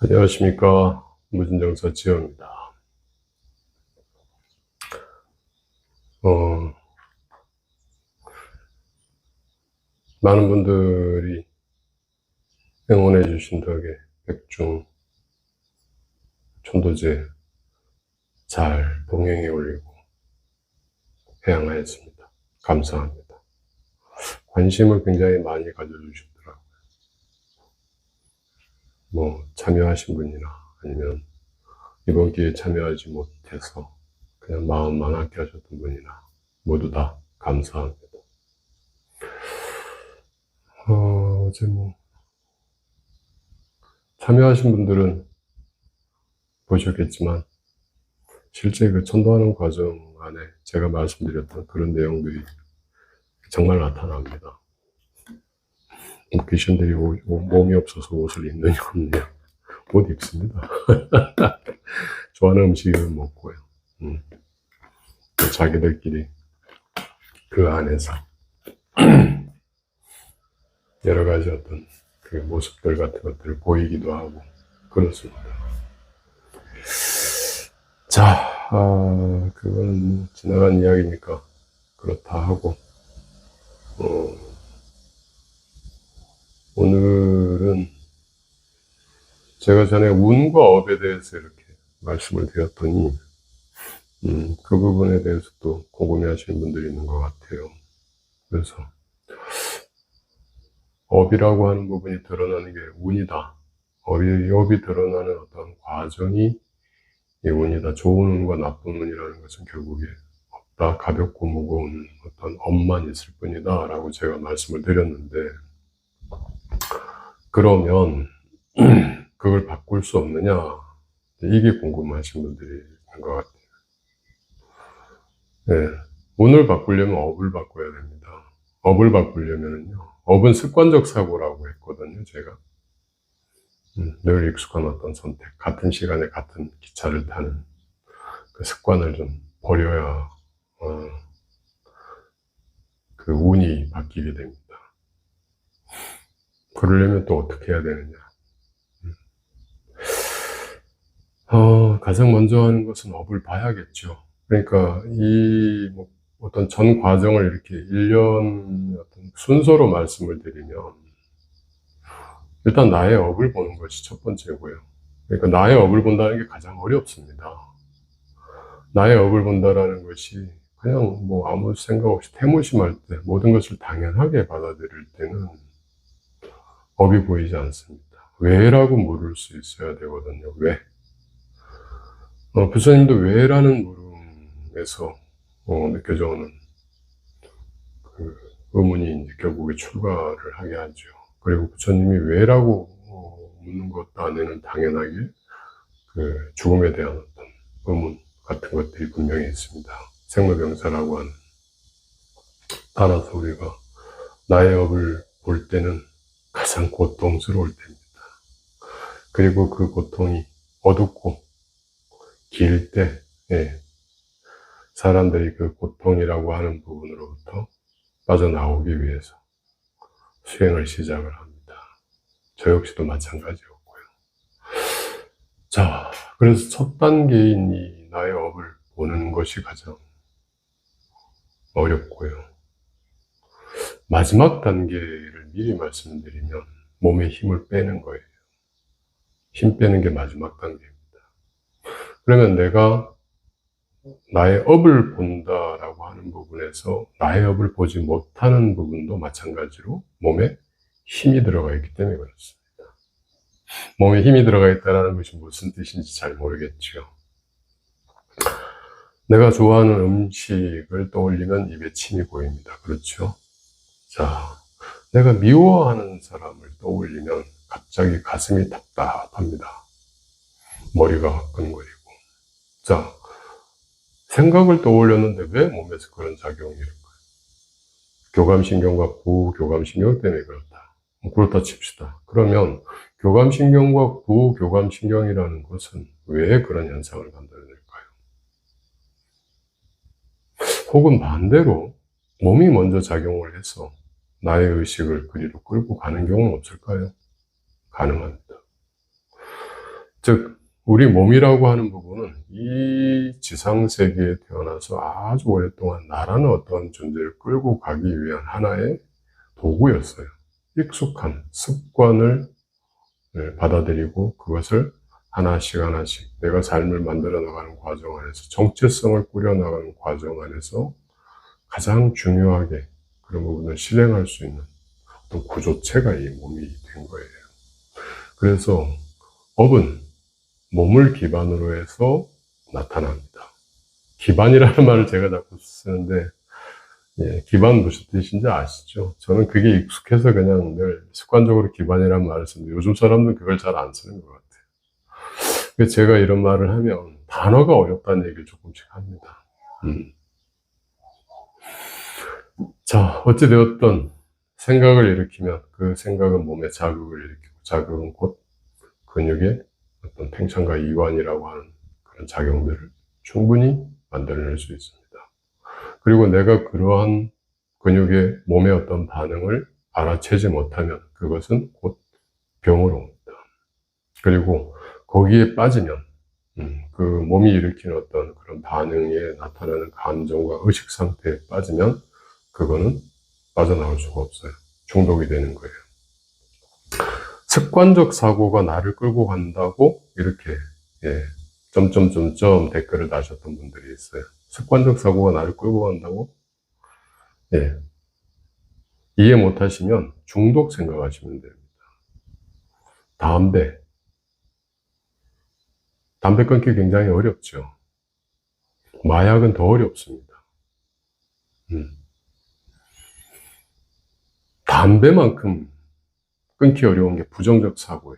안녕하십니까. 무진정서 지영입니다. 많은 분들이 응원해 주신 덕에 백중 천도제 잘 동행해 올리고 해양하였습니다. 감사합니다. 관심을 굉장히 많이 가져주시더라고요. 참여하신 분이나 아니면 이번 기회에 참여하지 못해서 그냥 마음만 아껴 하셨던 분이나 모두 다 감사합니다. 어제 참여하신 분들은 보셨겠지만 실제 그 천도하는 과정 안에 제가 말씀드렸던 그런 내용들이 정말 나타납니다. 귀신들이 몸이 없어서 옷을 입느냐 없느냐 못 입습니다. 좋아하는 음식은 먹고요. 자기들끼리 그 안에서 여러 가지 어떤 그 모습들 같은 것들을 보이기도 하고 그렇습니다. 자, 그건 지나간 이야기니까 그렇다 하고 오늘은 제가 전에 운과 업에 대해서 이렇게 말씀을 드렸더니 그 부분에 대해서 또 궁금해 하시는 분들이 있는 것 같아요. 그래서 업이라고 하는 부분이 드러나는 게 운이다. 업이 드러나는 어떤 과정이 이 운이다. 좋은 운과 나쁜 운이라는 것은 결국에 없다. 가볍고 무거운 어떤 업만 있을 뿐이다 라고 제가 말씀을 드렸는데, 그러면 그걸 바꿀 수 없느냐, 이게 궁금하신 분들이 있는 것 같아요. 네, 운을 바꾸려면 업을 바꿔야 됩니다. 업을 바꾸려면요, 업은 습관적 사고라고 했거든요. 제가 늘 익숙한 어떤 선택, 같은 시간에 같은 기차를 타는 그 습관을 좀 버려야 그 운이 바뀌게 됩니다. 그러려면 또 어떻게 해야 되느냐. 가장 먼저 하는 것은 업을 봐야겠죠. 그러니까 어떤 전 과정을 이렇게 일련 어떤 순서로 말씀을 드리면, 일단 나의 업을 보는 것이 첫 번째고요. 그러니까 나의 업을 본다는 게 가장 어렵습니다. 나의 업을 본다라는 것이 그냥 아무 생각 없이 태무심할 때, 모든 것을 당연하게 받아들일 때는 업이 보이지 않습니다. 왜라고 물을 수 있어야 되거든요. 왜? 부처님도 왜라는 물음에서 느껴져 오는 그 의문이 이제 결국에 출가를 하게 하죠. 그리고 부처님이 왜라고 묻는 것 안에는 당연하게 그 죽음에 대한 어떤 의문 같은 것들이 분명히 있습니다. 생로병사라고 하는. 따라서 우리가 나의 업을 볼 때는 가장 고통스러울 때입니다. 그리고 그 고통이 어둡고 길 때, 사람들이 그 고통이라고 하는 부분으로부터 빠져나오기 위해서 수행을 시작을 합니다. 저 역시도 마찬가지였고요. 자, 그래서 첫 단계인 이 나의 업을 보는 것이 가장 어렵고요. 마지막 단계를 미리 말씀드리면 몸에 힘을 빼는 거예요. 힘 빼는 게 마지막 단계입니다. 그러면 내가 나의 업을 본다라고 하는 부분에서 나의 업을 보지 못하는 부분도 마찬가지로 몸에 힘이 들어가 있기 때문에 그렇습니다. 몸에 힘이 들어가 있다는 것이 무슨 뜻인지 잘 모르겠죠. 내가 좋아하는 음식을 떠올리면 입에 침이 고입니다. 그렇죠? 자, 내가 미워하는 사람을 떠올리면 갑자기 가슴이 답답합니다. 머리가 화끈거리고. 자, 생각을 떠올렸는데 왜 몸에서 그런 작용이 일까요? 교감신경과 부교감신경 때문에 그렇다 칩시다. 그러면 교감신경과 부교감신경이라는 것은 왜 그런 현상을 만들어낼까요? 혹은 반대로 몸이 먼저 작용을 해서 나의 의식을 그리로 끌고 가는 경우는 없을까요? 가능합니다. 즉, 우리 몸이라고 하는 부분은 이 지상세계에 태어나서 아주 오랫동안 나라는 어떤 존재를 끌고 가기 위한 하나의 도구였어요. 익숙한 습관을 받아들이고 그것을 하나씩 하나씩 내가 삶을 만들어 나가는 과정 안에서 정체성을 꾸려나가는 과정 안에서 가장 중요하게 그런 부분을 실행할 수 있는 어떤 구조체가 이 몸이 된 거예요. 그래서 업은 몸을 기반으로 해서 나타납니다. 기반이라는 말을 제가 자꾸 쓰는데 기반 무슨 뜻인지 아시죠? 저는 그게 익숙해서 그냥 늘 습관적으로 기반이라는 말을 쓰는데 요즘 사람들은 그걸 잘 안 쓰는 것 같아요. 그래서 제가 이런 말을 하면 단어가 어렵다는 얘기를 조금씩 합니다. 자, 어찌되었든 생각을 일으키면 그 생각은 몸에 자극을 일으키고 자극은 곧 근육의 어떤 팽창과 이완이라고 하는 그런 작용들을 충분히 만들어낼 수 있습니다. 그리고 내가 그러한 근육의 몸의 어떤 반응을 알아채지 못하면 그것은 곧 병으로 옵니다. 그리고 거기에 빠지면 그 몸이 일으키는 어떤 그런 반응에 나타나는 감정과 의식 상태에 빠지면 그거는 빠져나올 수가 없어요. 중독이 되는 거예요. 습관적 사고가 나를 끌고 간다고 이렇게 점점점점 댓글을 다셨던 분들이 있어요. 습관적 사고가 나를 끌고 간다고? 이해 못하시면 중독 생각하시면 됩니다. 담배 끊기 굉장히 어렵죠. 마약은 더 어렵습니다. 담배만큼 끊기 어려운 게 부정적 사고예요.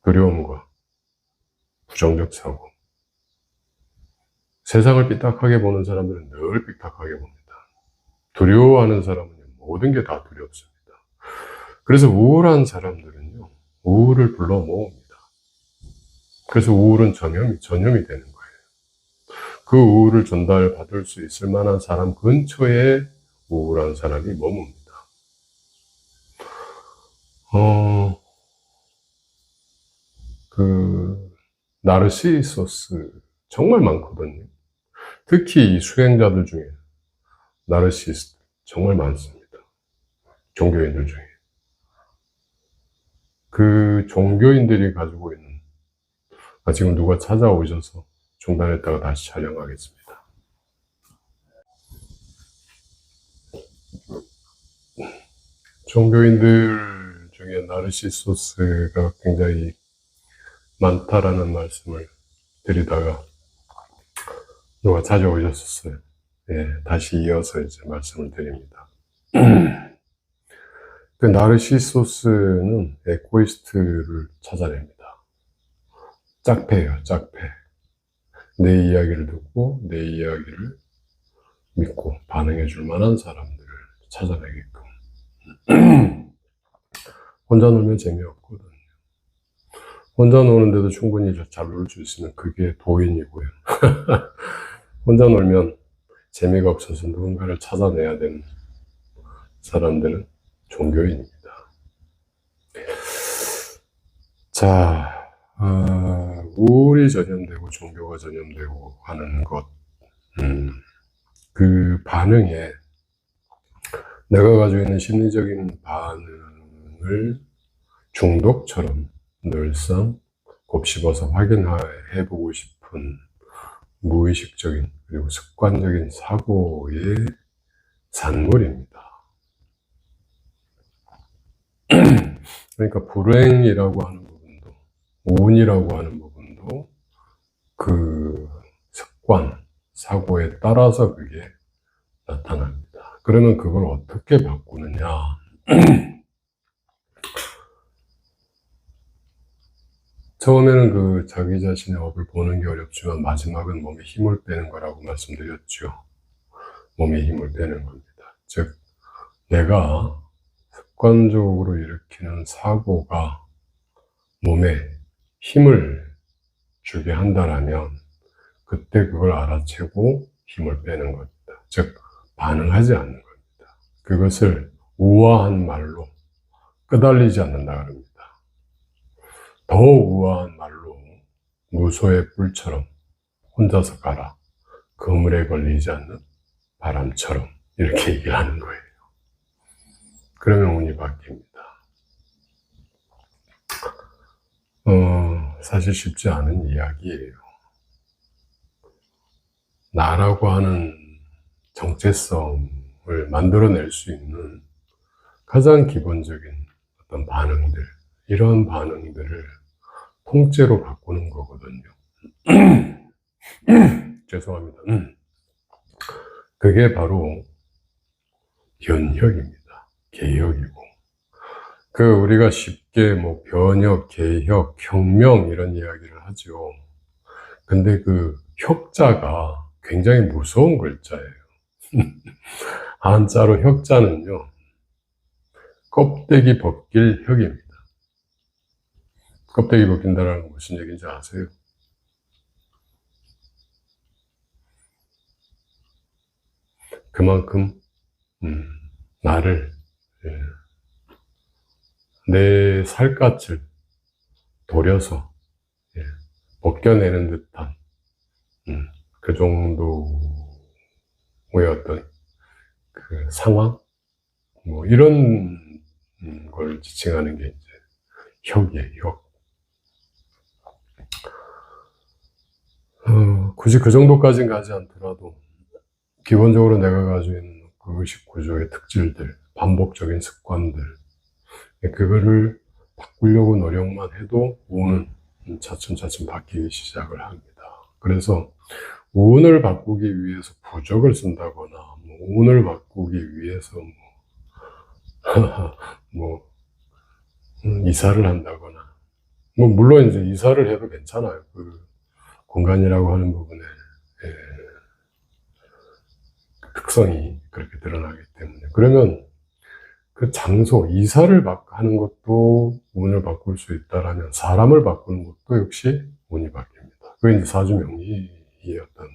두려움과 부정적 사고. 세상을 삐딱하게 보는 사람들은 늘 삐딱하게 봅니다. 두려워하는 사람은 모든 게 다 두렵습니다. 그래서 우울한 사람들은요, 우울을 불러 모읍니다. 그래서 우울은 전염이 되는 거예요. 그 우울을 전달받을 수 있을 만한 사람 근처에 우울한 사람이 머뭅니다. 나르시소스 정말 많거든요. 특히 이 수행자들 중에 나르시스트 정말 많습니다. 종교인들 중에. 그 종교인들이 가지고 있는 지금 누가 찾아오셔서 중단했다가 다시 촬영하겠습니다. 종교인들 중에 나르시소스가 굉장히 많다라는 말씀을 드리다가 누가 찾아오셨었어요. 다시 이어서 이제 말씀을 드립니다. 그 나르시소스는 에고이스트를 찾아냅니다. 짝패예요, 짝패. 내 이야기를 듣고 내 이야기를 믿고 반응해 줄 만한 사람들을 찾아내게끔. 혼자 놀면 재미없거든요. 혼자 노는데도 충분히 잘 놀 수 있으면 그게 도인이고요. 혼자 놀면 재미가 없어서 누군가를 찾아내야 되는 사람들은 종교인입니다. 자, 우울이 전염되고 종교가 전염되고 하는 것, 그 반응에 내가 가지고 있는 심리적인 반응을 중독처럼 늘상 곱씹어서 확인해보고 싶은 무의식적인 그리고 습관적인 사고의 산물입니다. 그러니까 불행이라고 하는 부분도 운이라고 하는 부분도 그 습관, 사고에 따라서 그게 나타납니다. 그러면 그걸 어떻게 바꾸느냐? 처음에는 그 자기 자신의 업을 보는 게 어렵지만 마지막은 몸에 힘을 빼는 거라고 말씀드렸죠. 몸에 힘을 빼는 겁니다. 즉 내가 습관적으로 일으키는 사고가 몸에 힘을 주게 한다라면 그때 그걸 알아채고 힘을 빼는 겁니다. 즉 반응하지 않는 겁니다. 그것을 우아한 말로 끄달리지 않는다 그럽니다. 더 우아한 말로 무소의 뿔처럼 혼자서 가라. 그물에 걸리지 않는 바람처럼 이렇게 얘기를 하는 거예요. 그러면 운이 바뀝니다. 사실 쉽지 않은 이야기예요. 나라고 하는 정체성을 만들어낼 수 있는 가장 기본적인 어떤 반응들, 이런 반응들을 통째로 바꾸는 거거든요. 죄송합니다. 그게 바로 변혁입니다. 개혁이고. 우리가 쉽게 변혁, 개혁, 혁명 이런 이야기를 하죠. 근데 혁자가 굉장히 무서운 글자예요. 한자로 혁자는요, 껍데기 벗길 혁입니다. 껍데기 벗긴다는 건 무슨 얘기인지 아세요? 그만큼 나를 내 살갗을 도려서 벗겨내는 듯한 그 정도의 어떤 상황? 이런 걸 지칭하는 게 이제 혁이에요, 혁. 굳이 그 정도까지는 가지 않더라도 기본적으로 내가 가지고 있는 의식 구조의 특질들, 반복적인 습관들, 그거를 바꾸려고 노력만 해도 운은 차츰차츰 바뀌기 시작을 합니다. 그래서 운을 바꾸기 위해서 부적을 쓴다거나, 운을 바꾸기 위해서 이사를 한다거나, 물론 이제 이사를 해도 괜찮아요. 공간이라고 하는 부분에 특성이 그렇게 드러나기 때문에. 그러면 그 장소, 이사를 하는 것도 운을 바꿀 수 있다라면 사람을 바꾸는 것도 역시 운이 바뀝니다. 그게 이제 사주명리의 어떤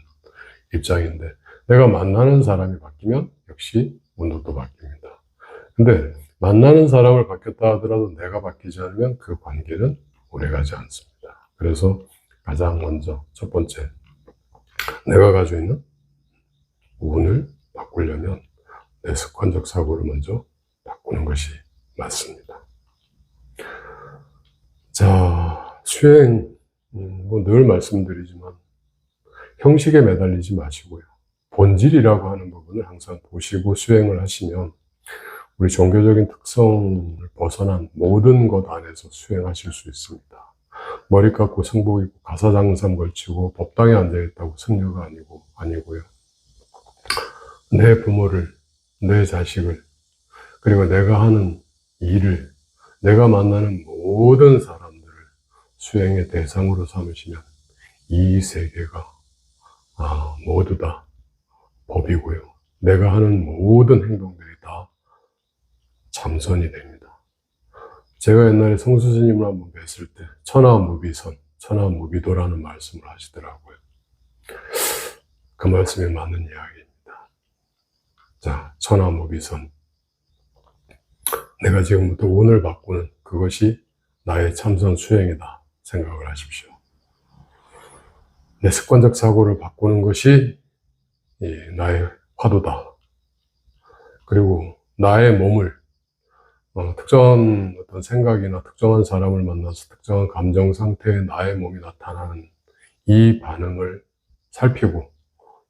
입장인데, 내가 만나는 사람이 바뀌면 역시 운도 또 바뀝니다. 근데 만나는 사람을 바뀌었다 하더라도 내가 바뀌지 않으면 그 관계는 오래가지 않습니다. 그래서 가장 먼저 첫 번째, 내가 가지고 있는 운을 바꾸려면 내 습관적 사고를 먼저 바꾸는 것이 맞습니다. 자, 수행, 늘 말씀드리지만 형식에 매달리지 마시고요. 본질이라고 하는 부분을 항상 보시고 수행을 하시면 우리 종교적인 특성을 벗어난 모든 것 안에서 수행하실 수 있습니다. 머리 깎고 승복 입고 가사장삼 걸치고 법당에 앉아있다고 승려가 아니고요. 내 부모를, 내 자식을, 그리고 내가 하는 일을, 내가 만나는 모든 사람들을 수행의 대상으로 삼으시면 이 세계가 모두 다 법이고요. 내가 하는 모든 행동들이 다 참선이 됩니다. 제가 옛날에 성수스님을 한번 뵀을 때 천하무비선, 천하무비도라는 말씀을 하시더라고요. 그 말씀이 맞는 이야기입니다. 자, 천하무비선. 내가 지금부터 운을 바꾸는 그것이 나의 참선 수행이다 생각을 하십시오. 내 습관적 사고를 바꾸는 것이 나의 화두다. 그리고 나의 몸을 특정한 어떤 생각이나 특정한 사람을 만나서 특정한 감정 상태의 나의 몸이 나타나는 이 반응을 살피고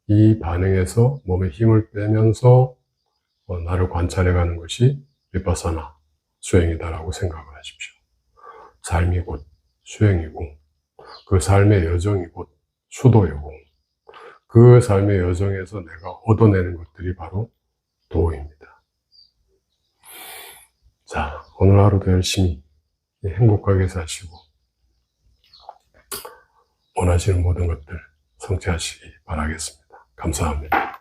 이 반응에서 몸에 힘을 빼면서 나를 관찰해가는 것이 비파사나 수행이다라고 생각을 하십시오. 삶이 곧 수행이고 그 삶의 여정이 곧 수도이고 그 삶의 여정에서 내가 얻어내는 것들이 바로 도입니다. 자, 오늘 하루도 열심히 행복하게 사시고 원하시는 모든 것들 성취하시기 바라겠습니다. 감사합니다.